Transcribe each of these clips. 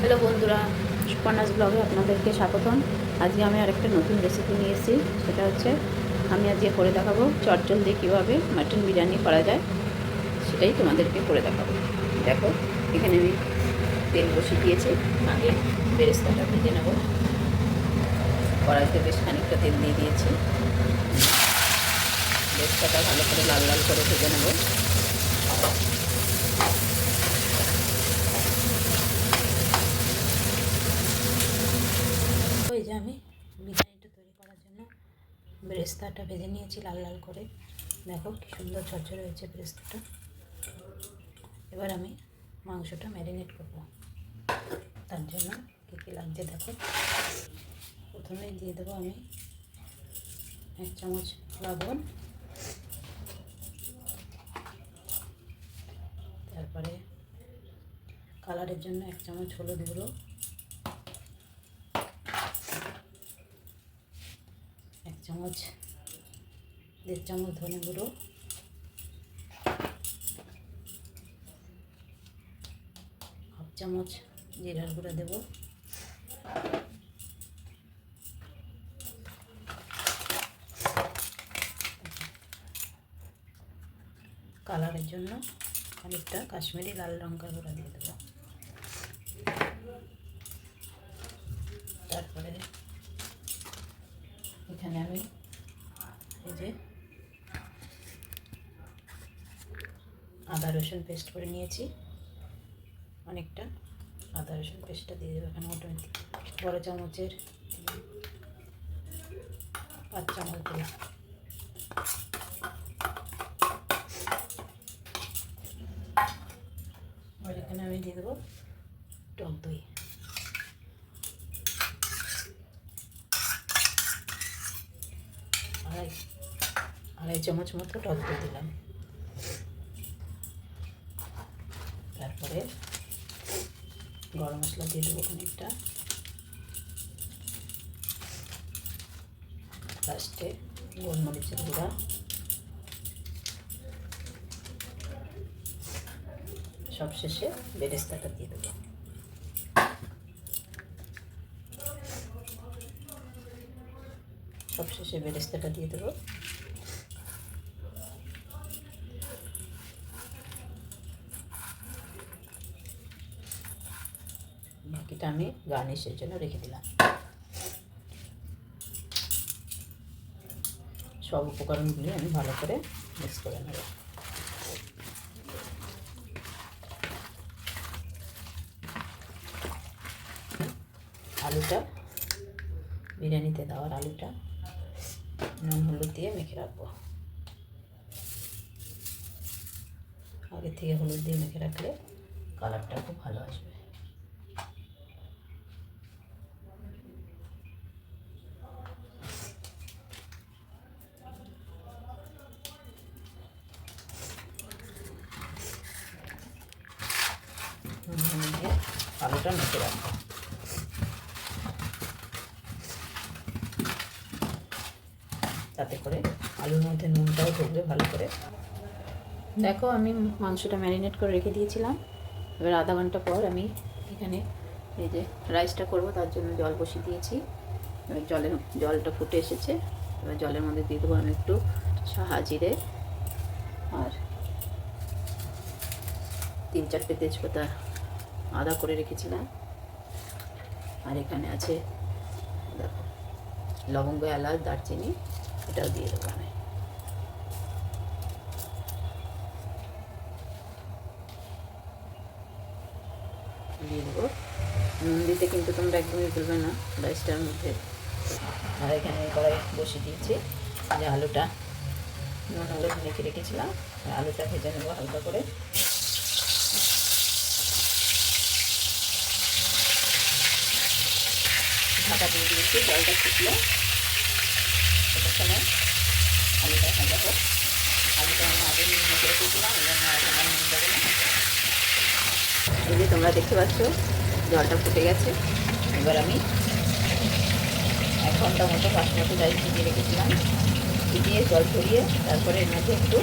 Hello বন্ধুরা, সুপর্ণাস ব্লগে আপনাদেরকে স্বাগতম। আজকে আমি আরেকটা নতুন রেসিপি নিয়ে এসেছি। সেটা হচ্ছে আমি আজকে করে দেখাবো চটজল দিয়ে কীভাবে মাটন বিরিয়ানি করা যায়, সেটাই তোমাদেরকে করে দেখাবো। দেখো, এখানে আমি তেল বসিয়ে দিয়েছি। আগে বেরেস্তাটা ভেজে নেব। কড়াইতে বেশ খানিকটা তেল দিয়ে দিয়েছি। বেরেস্তাটা ভালো করে লাল লাল করে ভেজে নেব। ওই যে আমি বিরিয়ানিটা তৈরি করার জন্য বেরেস্তাটা ভেজে নিয়েছি লাল লাল করে। দেখো কি সুন্দর ঝরঝরে হয়েছে বেরেস্তাটা। এবার আমি মাংসটা ম্যারিনেট করব। তার জন্য কী কী লাগছে দেখো। প্রথমে দিয়ে দেবো আমি 1 চামচ লবণ, তারপরে কালারের জন্য 1 চামচ হলুদ গুঁড়ো, 1 চামচ 1.5 চামচ ধনে গুঁড়ো, 1/2 চামচ জিরার গুঁড়ো দেবো, কালারের জন্য খানিকটা কাশ্মীরি লাল লঙ্কার গুঁড়ো দিয়ে দেবো। তারপরে এখানে আমি এই যে আদা রসুন পেস্ট করে নিয়েছি, অনেকটা আদা রসুন পেস্টটা দিয়ে দেবো এখানে। মোটামুটি বড় চামচের 5 চামচ দিলাম। আর এখানে আমি দিয়ে দেবো টক দই, আড়াই চামচ মতো টক দই দিলাম। তারপরে গরম মশলা দিয়ে দেবো খানিকটা, লাস্টে গোলমরিচের গুঁড়া, সবশেষে বেরেস্তাটা দিয়ে দেবো। সবশেষে বেরেস্তাটা দিয়ে দেবো। বাকিটা আমি গার্নিশের জন্য রেখে দিলাম। সব উপকরণগুলি আমি ভালো করে মিক্স করে নেব। আলুটা, বিরিয়ানিতে দেওয়ার আলুটা নুন হলুদ দিয়ে মেখে রাখবো। আগে থেকে হলুদ দিয়ে মেখে রাখলে কালারটা খুব ভালো আসবে। দিয়ে আলুটা মেখে রাখবো। তাতে করে আলুর মধ্যে নুনটাও ঢুকবে ভালো করে। দেখো, আমি মাংসটা ম্যারিনেট করে রেখে দিয়েছিলাম। এবার আধা ঘন্টা পর আমি এখানে এই যে রাইসটা করব, তার জন্য জল বসিয়ে দিয়েছি। এবার জলটা ফুটে এসেছে। এবার জলের মধ্যে দিয়ে দেবো আমি একটু সাহা জিরে আর 3-4টে তেজপাতা আদা করে রেখেছিলাম। আর এখানে আছে দেখো লবঙ্গ, এলাচ, দারচিনি, এটাও দিয়ে দেবো আমি। দিয়ে দেবো নুন দিতে, কিন্তু তোমরা একদমই ভুলবে না রাইসটার মধ্যে। আর এখানে কড়াই বসিয়ে দিয়েছি, যে আলুটা নুন হলুদ মেখে রেখেছিলাম, আলুটা ভেজে নেবো হালকা করে। ঢাকা দিয়ে দিয়েছি, জলটা ফুটলে ততক্ষণে আলুটা ভাজা হোক। আলুটা আমি আগে নুন মেখে রেখেছিলাম, এই জন্য এখন আমি নুন দেবো না। এই যে তোমরা দেখতে পাচ্ছ জলটা ফুটে গেছে। এবার আমি 1 ঘন্টা মতো বাসমতি রাইস ভিজিয়ে রেখেছিলাম। ভিজিয়ে জল ঝরিয়ে তারপরে এর মধ্যে একটু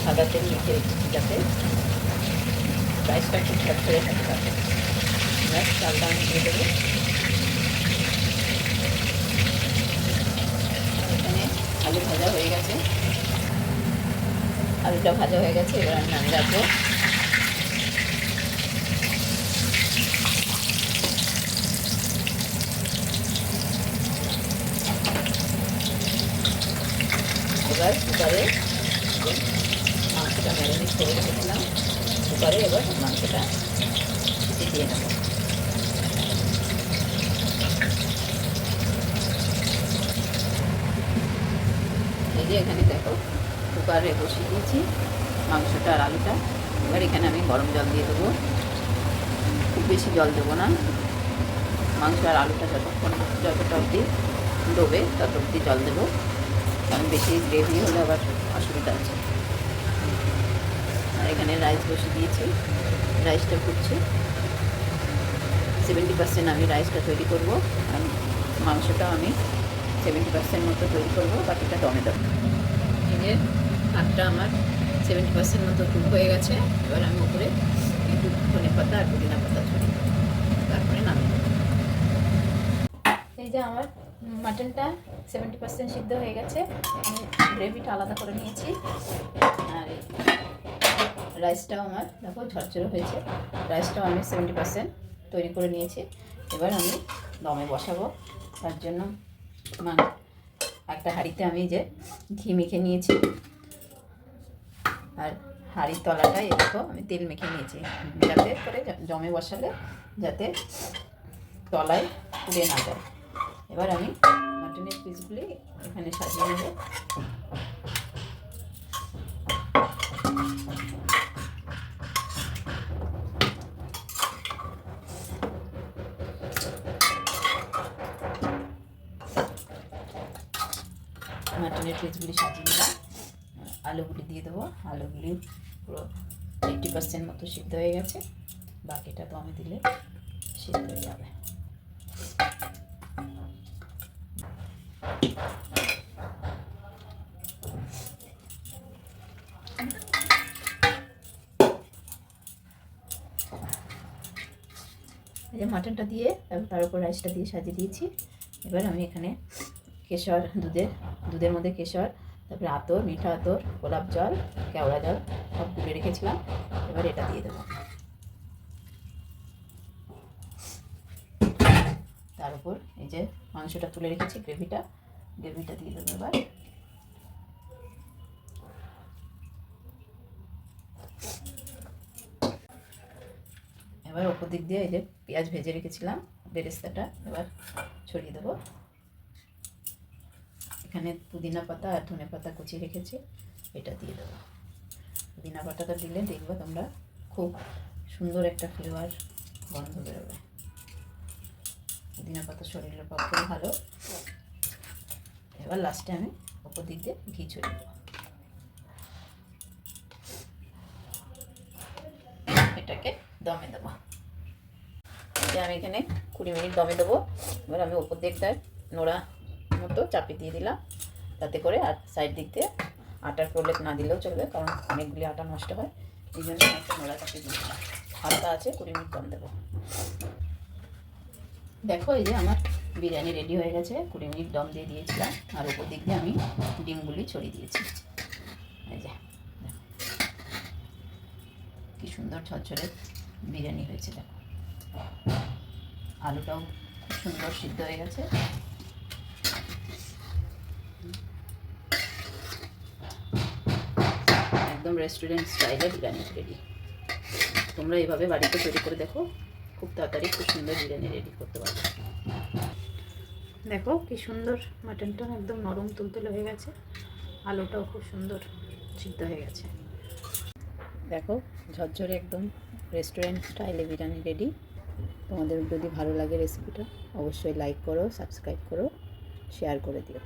সাদা তেল মেখে রেখেছি, যাতে রাইসটা খুব ঝরঝরে থাকে। এবার চালটা আমি দিয়ে দেবো। এখানে আলু ভাজা হয়ে গেছে, আলুটা ভাজা হয়ে গেছে, এবার আমি নামিয়ে রাখবো। এবার কুকারে মাংসটা ম্যারিনেট করে রেখেছিলাম, কুকারে এবার মাংসটা দিয়ে নেব। এই যে এখানে দেখো কুকারে বসিয়ে দিয়েছি মাংসটা আর আলুটা। এবার এখানে আমি গরম জল দিয়ে দেবো, খুব বেশি জল দেবো না। মাংস আর আলুটা যতটা অবধি ডোবে তত অবধি জল দেবো, কারণ বেশি গ্রেভি হলে আবার অসুবিধা আছে। আর এখানে রাইস বসিয়ে দিয়েছি, রাইসটা ফুটছে। 70% আমি রাইসটা তৈরি করব, আর মাংসটা আমি 70% মতো তৈরি করব, বাকিটা দমে দেবো। এই যে ভাতটা আমার 70% মতো কুক হয়ে গেছে। এবার আমি উপরে একটু ধনে পাতা আর পুদিনা পাতা ছড়িয়ে দেবো, তারপরে নামিয়ে দেবো। এই যে আমার মাটনটা 70% সিদ্ধ হয়ে গেছে, আমি গ্রেভিটা আলাদা করে নিয়েছি। আর রাইসটাও আমার দেখো ঝরঝরে হয়েছে, রাইসটাও আমি 70% তৈরি করে নিয়েছি। এবার আমি দমে বসাবো। তার জন্য একটা হাঁড়িতে আমি যে ঘি মেখে নিয়েছি, আর হাঁড়ির তলাটায় দেখো আমি তেল মেখে নিয়েছি, যাতে করে জমে বসালে যাতে তলায় পুড়ে না যায়। এবার আমি মাটনের পিসগুলি এখানে সাজিয়ে নেব। মাটনের পিসগুলি সাজিয়ে নিলাম, আলুগুলি দিয়ে দেবো। আলুগুলি পুরো 80% মতো সিদ্ধ হয়ে গেছে, বাকিটা তো আমি দিলে সিদ্ধ হয়ে যাবে। এই যে মাটনটা দিয়ে তার উপর রাইসটা দিয়ে সাজিয়ে দিয়েছি। এবার আমি এখানে কেশর দুধের মধ্যে কেশর, তারপরে আতর, মিঠা আতর, গোলাপ জল, কেওড়া জল সব গুলে রেখেছিলাম। এবার এটা দিয়ে দেবো। তার উপর এই যে মাংসটা তুলে রেখেছি, গ্রেভিটা দিয়ে দেবো। এবার ওপর দিক দিয়ে এই যে পেঁয়াজ ভেজে রেখেছিলাম, বেরেস্তাটা এবার ছড়িয়ে দেবো। এখানে পুদিনা পাতা আর ধনে পাতা কুচিয়ে রেখেছি, এটা দিয়ে দেবো। পুদিনা পাতাটা দিলে দেখবে তোমরা খুব সুন্দর একটা ফ্লেভার গন্ধ বেরোবে। পুদিনা পাতা শরীরের পক্ষে ভালো। এবার লাস্টে আমি ওপর দিক দিয়ে ঘি ছড়িয়ে দেবো। এটাকে দমে দেবো। আমি এখানে 20 মিনিট দমে দেবো। এবার আমি ওপর দিকটায় নোড়া মতো চাপিয়ে দিয়ে দিলাম, তাতে করে আর সাইড দিক দিয়ে আটার প্রলেপ না দিলেও চলবে, কারণ অনেকগুলি আটা নষ্ট হয়। এই জন্য একটা নোড়া চাপিয়ে দিলাম। হালকা আছে, 20 মিনিট দম দেবো। দেখো এই যে আমার বিরিয়ানি রেডি হয়ে গেছে, 20 মিনিট দম দিয়ে দিয়েছিলাম। আর ওপর দিক দিয়ে আমি ডিমগুলি ছড়িয়ে দিয়েছি। এই যে কি সুন্দর ঝরঝরে বিরিয়ানি হয়েছে। দেখো আলুটাও খুব সুন্দর সিদ্ধ হয়ে গেছে। একদম রেস্টুরেন্ট স্টাইলে বিরিয়ানি রেডি। তোমরা এইভাবে বাড়িতে তৈরি করে দেখো, খুব তাড়াতাড়ি খুব সুন্দর বিরিয়ানি রেডি করতে পারবে। দেখো কি সুন্দর মাটনটা একদম নরম তুলতুলে হয়ে গেছে, আলুটাও খুব সুন্দর সিদ্ধ হয়ে গেছে। দেখো ঝরঝরে একদম রেস্টুরেন্ট স্টাইলে বিরিয়ানি রেডি। তোমাদের যদি ভালো লাগে রেসিপিটা অবশ্যই লাইক করো, সাবস্ক্রাইব করো, শেয়ার করে দিও।